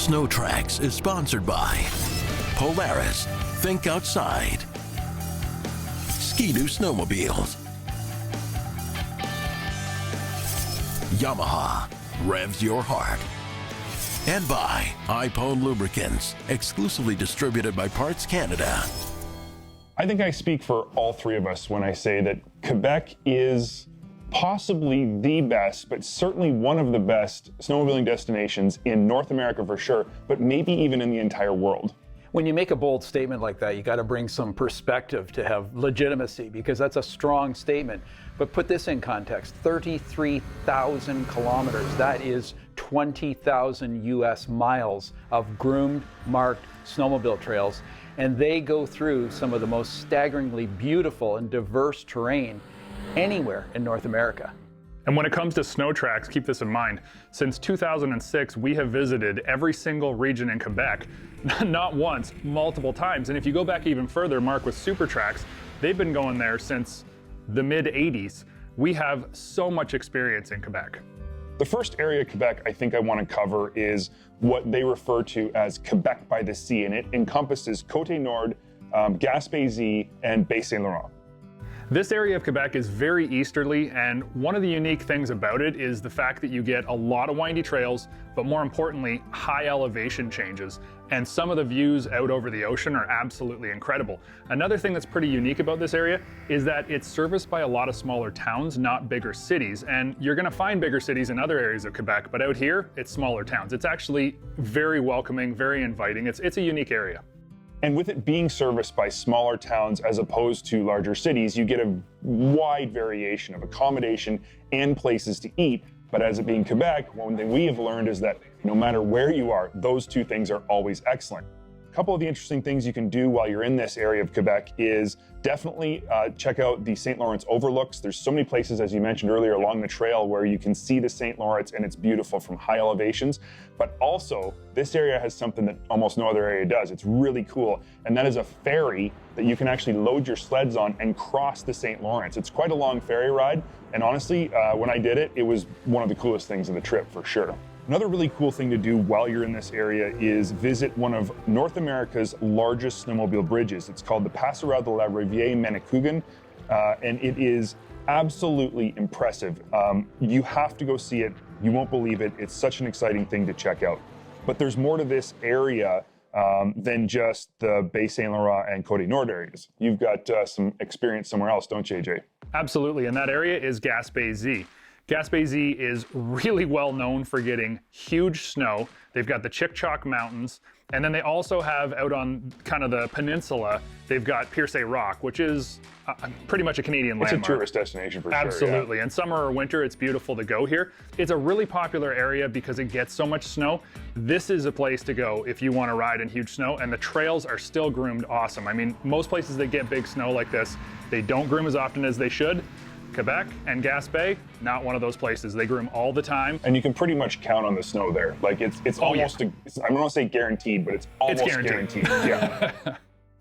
SnowTrax is sponsored by Polaris, Think Outside, Ski-Doo Snowmobiles, Yamaha, Revs Your Heart, and by iPone Lubricants, exclusively distributed by Parts Canada. I think I speak for all three of us when I say that Quebec is possibly the best, but certainly one of the best snowmobiling destinations in North America for sure, but maybe even in the entire world. When you make a bold statement like that, you got to bring some perspective to have legitimacy, because that's a strong statement. But put this in context, 33,000 kilometers, that is 20,000 US miles of groomed, marked snowmobile trails, and they go through some of the most staggeringly beautiful and diverse terrain anywhere in North America. And when it comes to SnowTrax, keep this in mind. Since 2006, we have visited every single region in Quebec, not once, multiple times. And if you go back even further, Mark, with SuperTrax, they've been going there since the mid-'80s. We have so much experience in Quebec. The first area of Quebec I think I want to cover is what they refer to as Quebec by the Sea, and it encompasses Côte-Nord, Gaspésie, and Bay Saint Laurent. This area of Quebec is very easterly, and one of the unique things about it is the fact that you get a lot of windy trails, but more importantly, high elevation changes. And some of the views out over the ocean are absolutely incredible. Another thing that's pretty unique about this area is that it's serviced by a lot of smaller towns, not bigger cities. And you're gonna find bigger cities in other areas of Quebec, but out here, it's smaller towns. It's actually very welcoming, very inviting. It's a unique area. And with it being serviced by smaller towns as opposed to larger cities, you get a wide variation of accommodation and places to eat. But as it being Quebec, one thing we have learned is that no matter where you are, those two things are always excellent. A couple of the interesting things you can do while you're in this area of Quebec is definitely check out the St. Lawrence overlooks. There's so many places, as you mentioned earlier, along the trail where you can see the St. Lawrence, and it's beautiful from high elevations. But also, this area has something that almost no other area does. It's really cool, and that is a ferry that you can actually load your sleds on and cross the St. Lawrence. It's quite a long ferry ride, and honestly, when I did it, it was one of the coolest things of the trip for sure. Another really cool thing to do while you're in this area is visit one of North America's largest snowmobile bridges. It's called the Passerelle de la Rivière Manicouagan, and it is absolutely impressive. You have to go see it. You won't believe it. It's such an exciting thing to check out. But there's more to this area than just the Bay Saint Laurent and Côte-Nord areas. You've got some experience somewhere else, don't you, AJ? Absolutely, and that area is Gaspésie. Gaspésie is really well known for getting huge snow. They've got the Chic-Choc Mountains, and then they also have out on kind of the peninsula, they've got Pierce Rock, which is pretty much a Canadian landmark. It's a tourist destination for sure. Absolutely, yeah. And summer or winter, it's beautiful to go here. It's a really popular area because it gets so much snow. This is a place to go if you want to ride in huge snow, and the trails are still groomed awesome. I mean, most places that get big snow like this, they don't groom as often as they should. Quebec and Gaspé, not one of those places. They groom all the time. And you can pretty much count on the snow there. Like it's almost, I don't want to say guaranteed, but it's almost guaranteed. Yeah.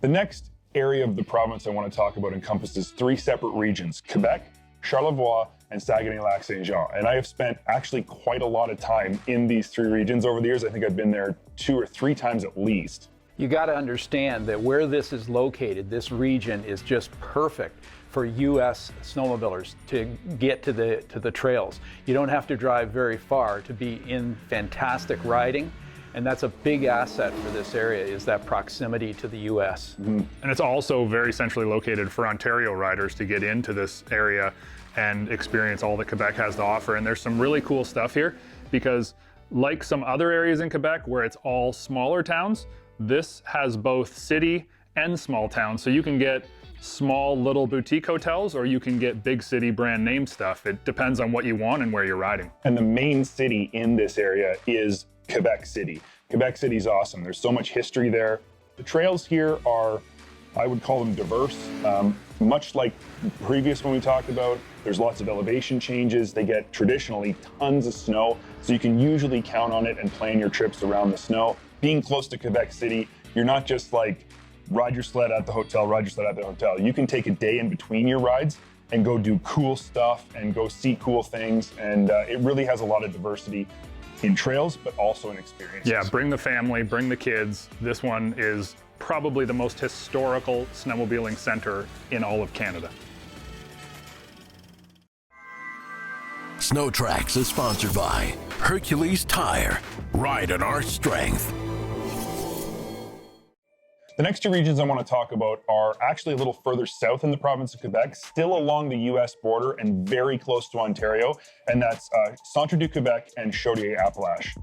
The next area of the province I want to talk about encompasses three separate regions: Quebec, Charlevoix, and Saguenay-Lac-Saint-Jean. And I have spent actually quite a lot of time in these three regions over the years. I think I've been there 2 or 3 times at least. You got to understand that where this is located, this region is just perfect for US snowmobilers to get to the trails. You don't have to drive very far to be in fantastic riding, and that's a big asset for this area, is that proximity to the US. Mm-hmm. And it's also very centrally located for Ontario riders to get into this area and experience all that Quebec has to offer. And there's some really cool stuff here because, like some other areas in Quebec where it's all smaller towns, This has both city and small town, so you can get small little boutique hotels or you can get big city brand name stuff. It depends on what you want and where you're riding. And the main city in this area is Quebec City. Quebec City is awesome. There's so much history there. The trails here are, I would call them diverse. Much like previous one we talked about, there's lots of elevation changes. They get traditionally tons of snow, so you can usually count on it and plan your trips around the snow. Being close to Quebec City, you're not just like ride your sled at the hotel, ride your sled at the hotel. You can take a day in between your rides and go do cool stuff and go see cool things. And it really has a lot of diversity in trails, but also in experiences. Yeah, bring the family, bring the kids. This one is probably the most historical snowmobiling center in all of Canada. SnowTrax is sponsored by Hercules Tire. Ride at our strength. The next two regions I want to talk about are actually a little further south in the province of Quebec, still along the US border and very close to Ontario, and that's Centre du Québec and Chaudière-Appalaches.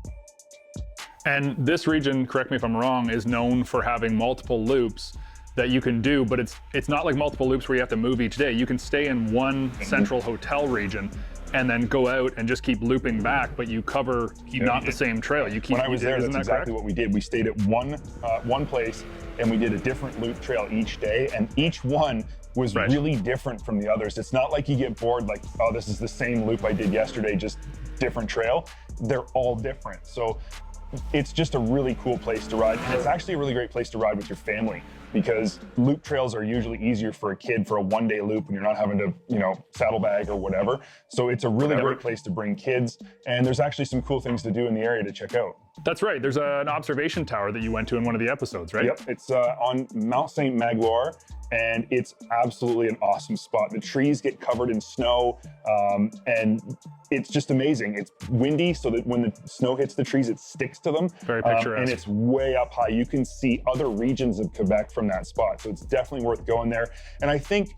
And this region, correct me if I'm wrong, is known for having multiple loops that you can do, but it's not like multiple loops where you have to move each day. You can stay in one central hotel region and then go out and just keep looping back, but you cover not the same trail. You keep. When I was there, that's exactly what we did. We stayed at one place and we did a different loop trail each day, and each one was really different from the others. It's not like you get bored, like, oh, this is the same loop I did yesterday, just different trail. They're all different. So it's just a really cool place to ride. And it's actually a really great place to ride with your family, because loop trails are usually easier for a kid for a one-day loop when you're not having to, saddlebag or whatever. So it's a really great place to bring kids. And there's actually some cool things to do in the area to check out. That's right. There's an observation tower that you went to in one of the episodes, right? Yep. It's on Mount St. Magloire, and it's absolutely an awesome spot. The trees get covered in snow, and it's just amazing. It's windy, so that when the snow hits the trees, it sticks to them. Very picturesque. And it's way up high. You can see other regions of Quebec from that spot, so it's definitely worth going there. And I think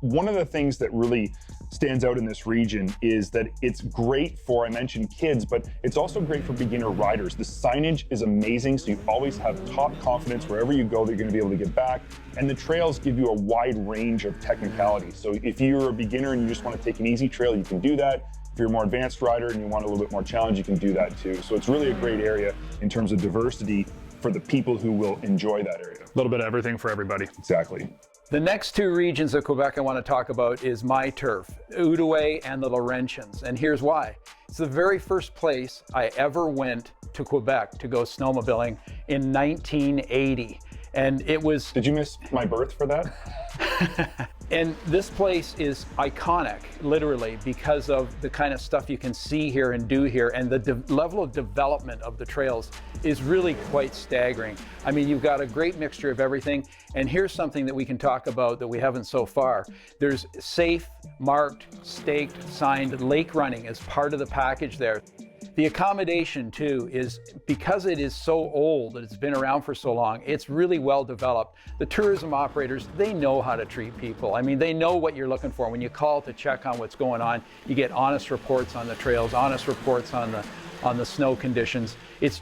one of the things that really stands out in this region is that it's great for, I mentioned kids, but it's also great for beginner riders. The signage is amazing, so you always have top confidence wherever you go that you're going to be able to get back. And the trails give you a wide range of technicality. So if you're a beginner and you just want to take an easy trail, you can do that. If you're a more advanced rider and you want a little bit more challenge, you can do that too. So it's really a great area in terms of diversity for the people who will enjoy that area. A little bit of everything for everybody. Exactly. The next two regions of Quebec I want to talk about is my turf, Outaouais and the Laurentians, and here's why. It's the very first place I ever went to Quebec to go snowmobiling in 1980, and it was... Did you miss my birth for that? And this place is iconic, literally, because of the kind of stuff you can see here and do here, and the level of development of the trails is really quite staggering. I mean, you've got a great mixture of everything, and here's something that we can talk about that we haven't so far. There's safe, marked, staked, signed lake running as part of the package there. The accommodation too is, because it is so old and it's been around for so long, it's really well developed. The tourism operators, they know how to treat people. I mean, they know what you're looking for. When you call to check on what's going on, you get honest reports on the trails, honest reports on the snow conditions. It's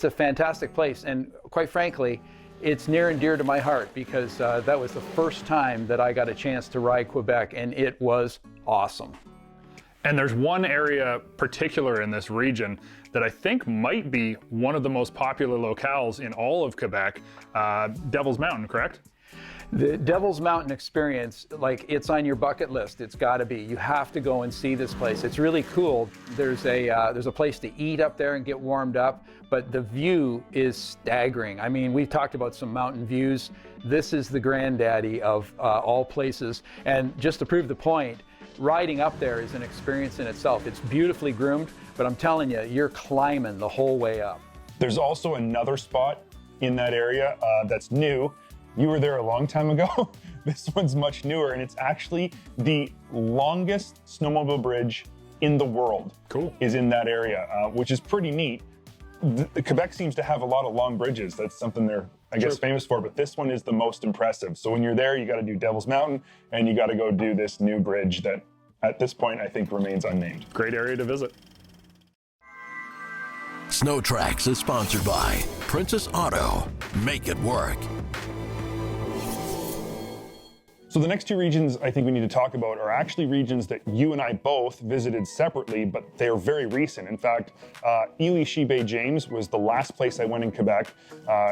a fantastic place, and quite frankly, it's near and dear to my heart, because that was the first time that I got a chance to ride Quebec, and it was awesome. And there's one area particular in this region that I think might be one of the most popular locales in all of Quebec, Devil's Mountain, correct? The Devil's Mountain experience, like, it's on your bucket list. It's got to be. You have to go and see this place. It's really cool. There's a place to eat up there and get warmed up, but the view is staggering. I mean, we've talked about some mountain views. This is the granddaddy of all places. And just to prove the point, riding up there is an experience in itself. It's beautifully groomed, but I'm telling you, you're climbing the whole way up. There's also another spot in that area that's new. You were there a long time ago. This one's much newer, and it's actually the longest snowmobile bridge in the world. Cool. Is in that area, which is pretty neat. Quebec seems to have a lot of long bridges. That's something they're, I guess, famous for, but this one is the most impressive. So when you're there, you got to do Devil's Mountain, and you got to go do this new bridge that at this point I think remains unnamed. Great area to visit. SnowTrax is sponsored by Princess Auto. Make it work. So the next two regions I think we need to talk about are actually regions that you and I both visited separately, but they are very recent. In fact, Ely-Chee-Baie-James was the last place I went in Quebec.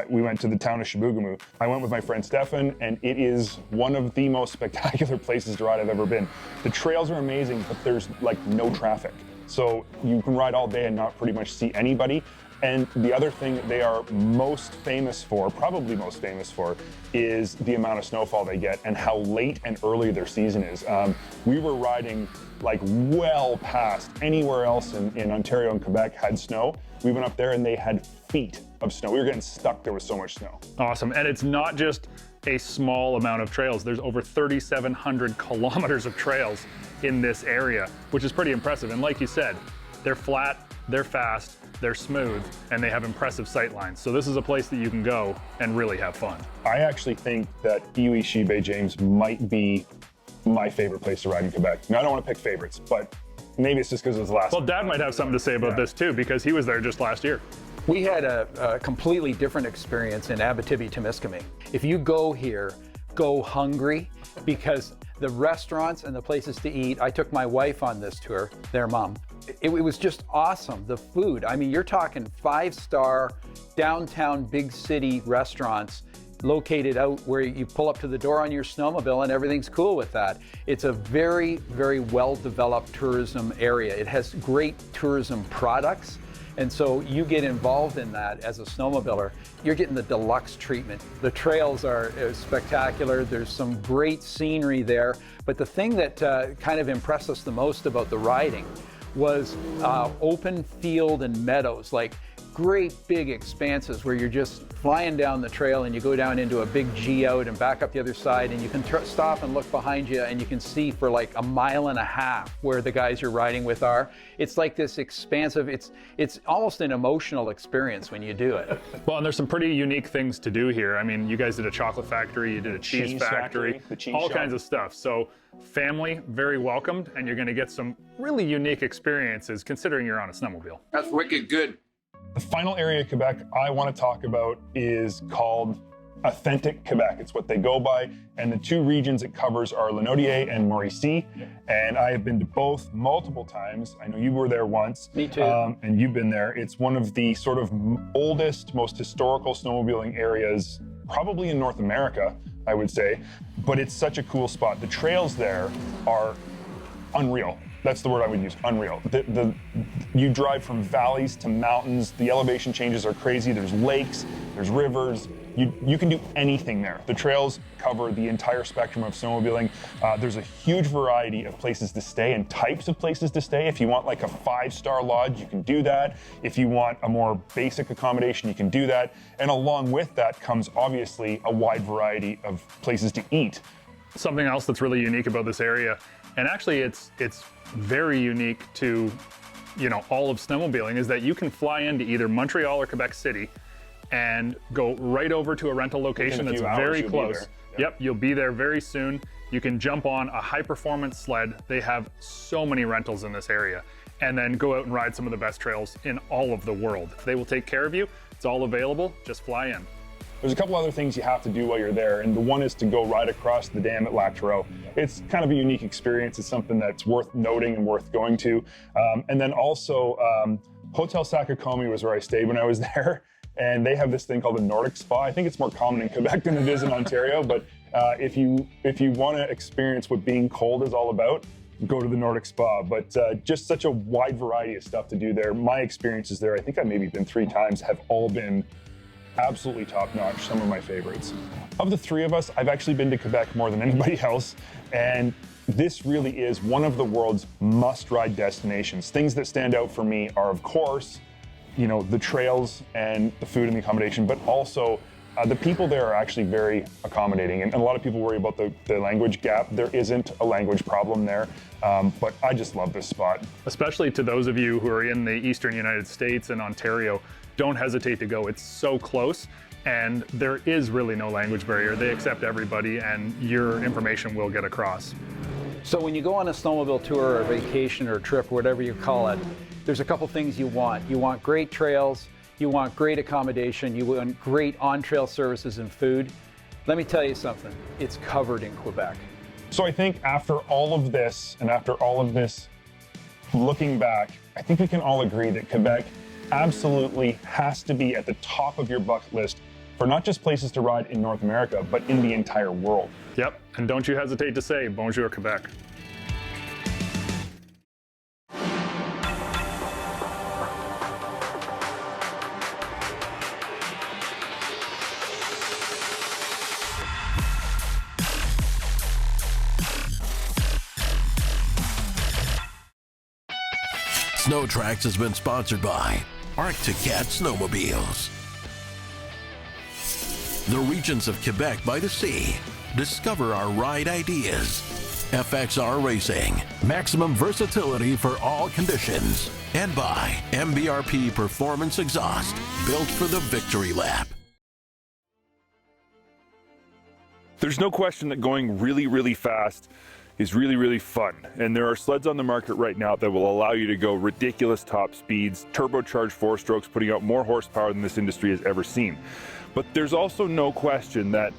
We went to the town of Chibougamau. I went with my friend Stefan, and it is one of the most spectacular places to ride I've ever been. The trails are amazing, but there's like no traffic. So you can ride all day and not pretty much see anybody. And the other thing that they are most famous for, probably most famous for, is the amount of snowfall they get and how late and early their season is. We were riding like well past anywhere else in Ontario and Quebec had snow. We went up there and they had feet of snow. We were getting stuck, there was so much snow. Awesome, and it's not just a small amount of trails. There's over 3,700 kilometers of trails in this area, which is pretty impressive. And like you said, they're flat, they're fast, they're smooth, and they have impressive sight lines. So this is a place that you can go and really have fun. I actually think that Ely-Chee-Baie-James might be my favorite place to ride in Quebec. Now, I don't want to pick favorites, but maybe it's just because it was the last Well, one. Dad might have something to say about this too, because he was there just last year. We had a completely different experience in Abitibi-Temiskaming. If you go here, go hungry, because the restaurants and the places to eat, I took my wife on this tour, their mom. It was just awesome. The food, I mean, you're talking 5-star downtown big city restaurants located out where you pull up to the door on your snowmobile and everything's cool with that. It's a very, very well-developed tourism area. It has great tourism products. And so you get involved in that as a snowmobiler. You're getting the deluxe treatment. The trails are spectacular. There's some great scenery there. But the thing that kind of impressed us the most about the riding was open field and meadows, like great big expanses where you're just flying down the trail and you go down into a big G out and back up the other side, and you can stop and look behind you and you can see for like 1.5 miles where the guys you're riding with are. It's like this expansive, it's almost an emotional experience when you do it. Well, and there's some pretty unique things to do here. I mean, you guys did a chocolate factory, you did a cheese factory, the cheese all shop. kinds of stuff. So family, very welcomed, and you're gonna get some really unique experiences considering you're on a snowmobile. That's wicked good. The final area of Quebec I want to talk about is called Authentic Quebec. It's what they go by, and the two regions it covers are Lanaudier and Mauricie, and I have been to both multiple times. I know you were there once. Me too. And you've been there. It's one of the sort of oldest, most historical snowmobiling areas, probably in North America, I would say, but it's such a cool spot. The trails there are unreal. That's the word I would use, unreal. You drive from valleys to mountains. The elevation changes are crazy. There's lakes, there's rivers. You can do anything there. The trails cover the entire spectrum of snowmobiling. There's a huge variety of places to stay and types of places to stay. If you want like a 5-star lodge, you can do that. If you want a more basic accommodation, you can do that. And along with that comes obviously a wide variety of places to eat. Something else that's really unique about this area, and actually it's very unique to, you know, all of snowmobiling, is that you can fly into either Montreal or Quebec City and go right over to a rental location that's very close. Yep, you'll be there very soon. You can jump on a high-performance sled. They have so many rentals in this area, and then go out and ride some of the best trails in all of the world. They will take care of you. It's all available. Just fly in. There's a couple other things you have to do while you're there, and the one is to go ride across the dam at Lac Terreau. It's kind of a unique experience. It's something that's worth noting and worth going to. And then also, Hotel Sakakomi was where I stayed when I was there, and they have this thing called the Nordic Spa. I think it's more common in Quebec than it is in Ontario, but if you want to experience what being cold is all about, go to the Nordic Spa. But just such a wide variety of stuff to do there. My experiences there, I think I've maybe been 3 times, have all been absolutely top-notch, some of my favorites. Of the 3 of us, I've actually been to Quebec more than anybody else, and this really is one of the world's must-ride destinations. Things that stand out for me are, of course, you know, the trails and the food and the accommodation, but also the people there are actually very accommodating, and a lot of people worry about the language gap. There isn't a language problem there, but I just love this spot. Especially to those of you who are in the Eastern United States and Ontario, don't hesitate to go. It's so close, and there is really no language barrier. They accept everybody, and your information will get across. So when you go on a snowmobile tour or a vacation or a trip, whatever you call it, there's a couple things you want. You want great trails, you want great accommodation, you want great on-trail services and food. Let me tell you something, it's covered in Quebec. So I think after all of this, and after all of this looking back, I think we can all agree that Quebec absolutely has to be at the top of your bucket list for not just places to ride in North America, but in the entire world. Yep, and don't you hesitate to say bonjour Quebec. SnowTrax has been sponsored by Arctic Cat Snowmobiles. The regions of Quebec by the sea. Discover our ride ideas. FXR Racing. Maximum versatility for all conditions. And by MBRP Performance Exhaust. Built for the victory lap. There's no question that going really, really fast is really, really fun. And there are sleds on the market right now that will allow you to go ridiculous top speeds, turbocharged 4-strokes, putting out more horsepower than this industry has ever seen. But there's also no question that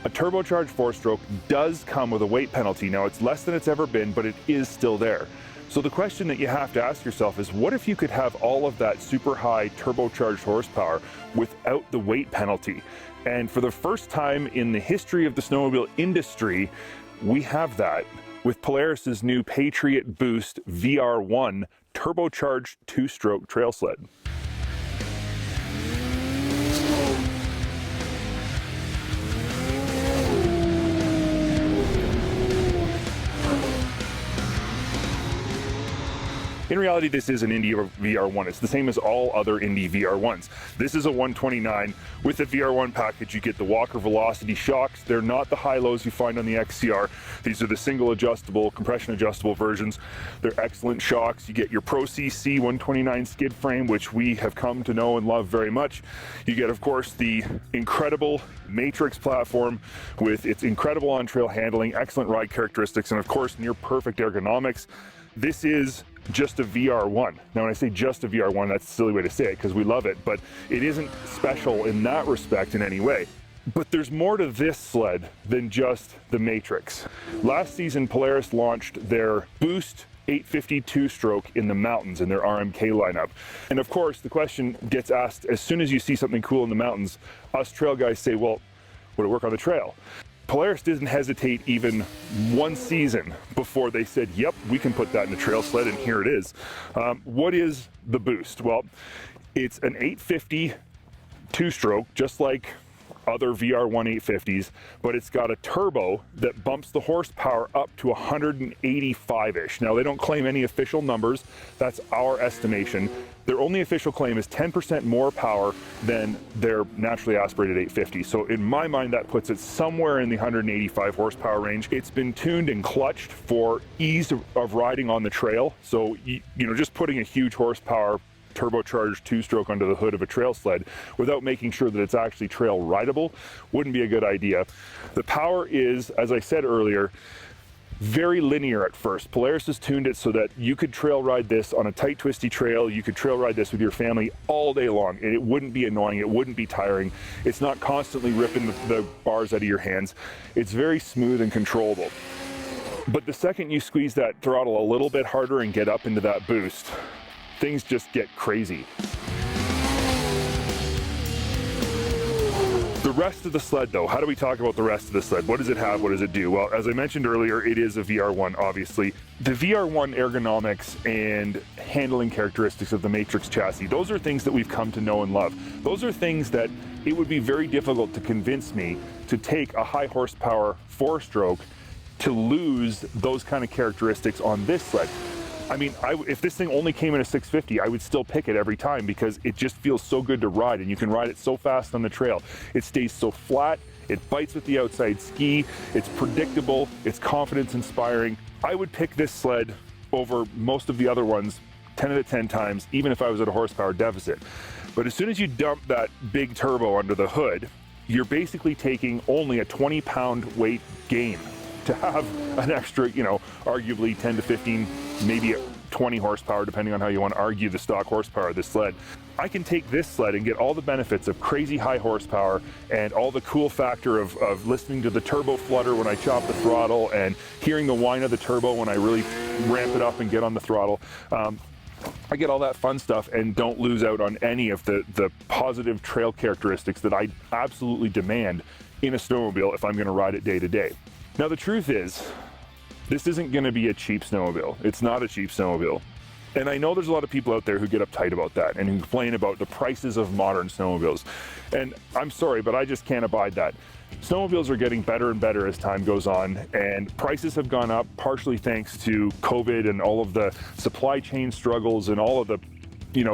a turbocharged 4-stroke does come with a weight penalty. Now, it's less than it's ever been, but it is still there. So the question that you have to ask yourself is, what if you could have all of that super high turbocharged horsepower without the weight penalty? And for the first time in the history of the snowmobile industry, we have that with Polaris's new Patriot Boost VR1 turbocharged 2-stroke trail sled. In reality, this is an Indy VR1. It's the same as all other Indy VR1s. This is a 129. With the VR1 package, you get the Walker Velocity shocks. They're not the high-lows you find on the XCR. These are the single adjustable, compression adjustable versions. They're excellent shocks. You get your Pro CC 129 skid frame, which we have come to know and love very much. You get, of course, the incredible MATRYX platform with its incredible on-trail handling, excellent ride characteristics, and of course, near perfect ergonomics. This is just a VR1. Now, when I say just a VR1, that's a silly way to say it because we love it, but it isn't special in that respect in any way. But there's more to this sled than just the MATRYX. Last season, Polaris launched their Boost 850 2-stroke in the mountains in their RMK lineup. And of course, the question gets asked as soon as you see something cool in the mountains, us trail guys say, well, would it work on the trail? Polaris didn't hesitate even one season before they said, yep, we can put that in a trail sled, and here it is. What is the Boost? Well, it's an 850 2-stroke, just like other VR1 850s, but it's got a turbo that bumps the horsepower up to 185-ish. Now, they don't claim any official numbers. That's our estimation. Their only official claim is 10% more power than their naturally aspirated 850. So in my mind, that puts it somewhere in the 185 horsepower range. It's been tuned and clutched for ease of riding on the trail. So, you know, just putting a huge horsepower turbocharged 2-stroke under the hood of a trail sled without making sure that it's actually trail rideable wouldn't be a good idea. The power is, as I said earlier, very linear at first. Polaris has tuned it so that you could trail ride this on a tight, twisty trail. You could trail ride this with your family all day long, and it wouldn't be annoying. It wouldn't be tiring. It's not constantly ripping the bars out of your hands. It's very smooth and controllable. But the second you squeeze that throttle a little bit harder and get up into that boost, things just get crazy. The rest of the sled, though, how do we talk about the rest of the sled? What does it have? What does it do? Well, as I mentioned earlier, it is a VR1, obviously. The VR1 ergonomics and handling characteristics of the MATRYX chassis, those are things that we've come to know and love. Those are things that it would be very difficult to convince me to take a high horsepower 4-stroke to lose those kind of characteristics on this sled. I mean, if this thing only came in a 650, I would still pick it every time because it just feels so good to ride, and you can ride it so fast on the trail. It stays so flat, it bites with the outside ski, it's predictable, it's confidence inspiring. I would pick this sled over most of the other ones 10 out of 10 times, even if I was at a horsepower deficit. But as soon as you dump that big turbo under the hood, you're basically taking only a 20-pound weight gain. to have an extra, arguably 10 to 15, maybe 20 horsepower, depending on how you want to argue the stock horsepower of this sled. I can take this sled and get all the benefits of crazy high horsepower and all the cool factor of listening to the turbo flutter when I chop the throttle and hearing the whine of the turbo when I really ramp it up and get on the throttle. I get all that fun stuff and don't lose out on any of the positive trail characteristics that I absolutely demand in a snowmobile if I'm going to ride it day to day. Now the truth is, this isn't going to be a cheap snowmobile. It's not a cheap snowmobile. And I know there's a lot of people out there who get uptight about that and who complain about the prices of modern snowmobiles. And I'm sorry, but I just can't abide that. Snowmobiles are getting better and better as time goes on, and prices have gone up partially thanks to COVID and all of the supply chain struggles and all of the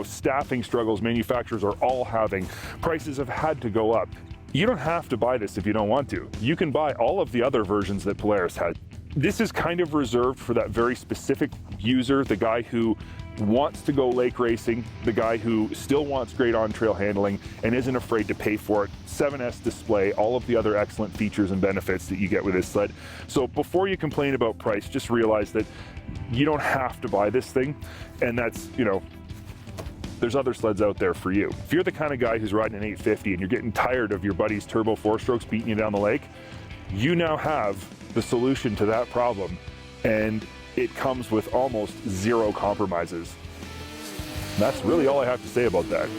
staffing struggles manufacturers are all having. Prices have had to go up. You don't have to buy this if you don't want to. You can buy all of the other versions that Polaris had. This is kind of reserved for that very specific user, the guy who wants to go lake racing, the guy who still wants great on-trail handling and isn't afraid to pay for it. 7S display, all of the other excellent features and benefits that you get with this sled. So before you complain about price, just realize that you don't have to buy this thing, and that's, there's other sleds out there for you. If you're the kind of guy who's riding an 850 and you're getting tired of your buddy's turbo 4-strokes beating you down the lake, you now have the solution to that problem, and it comes with almost zero compromises. And that's really all I have to say about that.